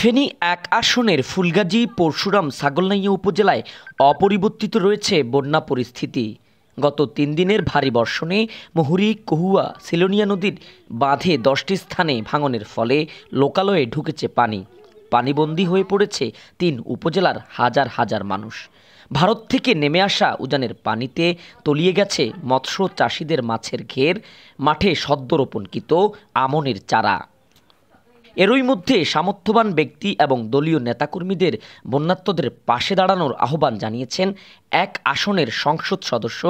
ফেনী এক আসনের ফুলগাজী পরশুরাম ছাগলনাইয়া উপজেলায় অপরিবর্তিত রয়েছে বন্যা পরিস্থিতি। গত ৩ দিনের ভারী বর্ষণে মুহুরী, কহুয়া, সিলোনিয়া নদীর বাঁধে ১০টি স্থানে ভাঙনের ফলে লোকালয়ে ঢুকেছে পানি। পানিবন্দী হয়ে পড়েছে ৩ উপজেলার হাজার হাজার মানুষ। ভারত থেকে নেমে আসা উজানের পানিতে তলিয়ে গেছে মৎস্য চাষিদের মাছের ঘের, মাঠে সদ্য রোপণকৃত আমনের চারা। এরই মধ্যে সামর্থ্যবান ব্যক্তি এবং দলীয় নেতাকর্মীদের বন্যার্তদের পাশে দাঁড়ানোর আহ্বান জানিয়েছেন এক আসনের সংসদ সদস্য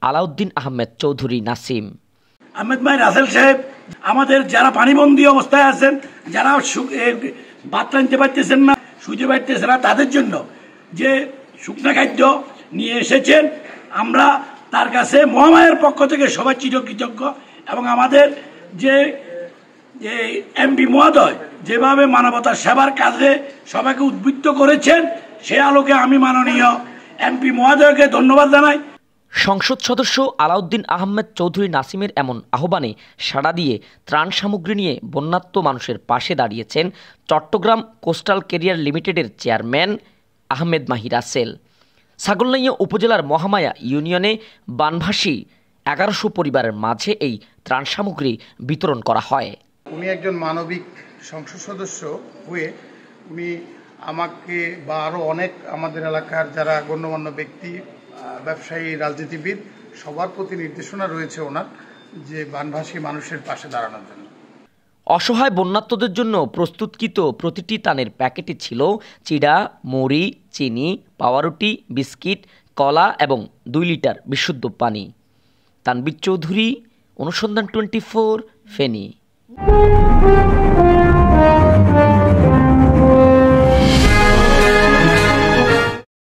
আলাউদ্দিন আহমেদ চৌধুরী নাসিম। আহমেদ ভাই রাসেল সাহেব, আমাদের যারা পানিবন্দী অবস্থায় আছেন, যারা ভাত টানতে পারতেছেন না, শুতে পারতেছেন না, তাদের জন্য যে শুকনা খাদ্য নিয়ে এসেছেন, আমরা তার কাছে মহামায়ের পক্ষ থেকে সবাই চিরকৃতজ্ঞ। এবং আমাদের যে এমপি মহোদয় যেভাবে মানবতার সেবার কাজে সবাইকে উদ্বুদ্ধ করেছেন, সে আলোকে আমি মাননীয় এমপি মহোদয়কে ধন্যবাদ জানাই। সংসদ সদস্য আলাউদ্দিন আহমেদ চৌধুরী নাসিমের এমন আহ্বানে সাড়া দিয়ে ত্রাণ সামগ্রী নিয়ে বন্যার্ত মানুষের পাশে দাঁড়িয়েছেন চট্টগ্রাম কোস্টাল ক্যারিয়ার লিমিটেডের চেয়ারম্যান আহমেদ মাহি রাসেল। ছাগলনাইয়া উপজেলার মহামায়া ইউনিয়নে বানভাসী ১১০০ পরিবারের মাঝে এই ত্রাণ সামগ্রী বিতরণ করা হয়। উনি একজন মানবিক সংসদ সদস্য হয়ে উনি আমাকে বা আরও অনেক আমাদের এলাকার যারা গণ্যমান্য ব্যক্তি, ব্যবসায়ী, রাজনীতিবিদ, সবার প্রতি নির্দেশনা রয়েছে ওনার যে বানভাসী মানুষের পাশে দাঁড়ানোর জন্য। অসহায় বন্যার্তদের জন্য প্রস্তুতকৃত প্রতিটি ত্রাণের প্যাকেটে ছিল চিড়া, মুড়ি, চিনি, পাউরুটি, বিস্কিট, কলা এবং ২ লিটার বিশুদ্ধ পানি। তানবীর চৌধুরী, অনুসন্ধান 24, ফেনী।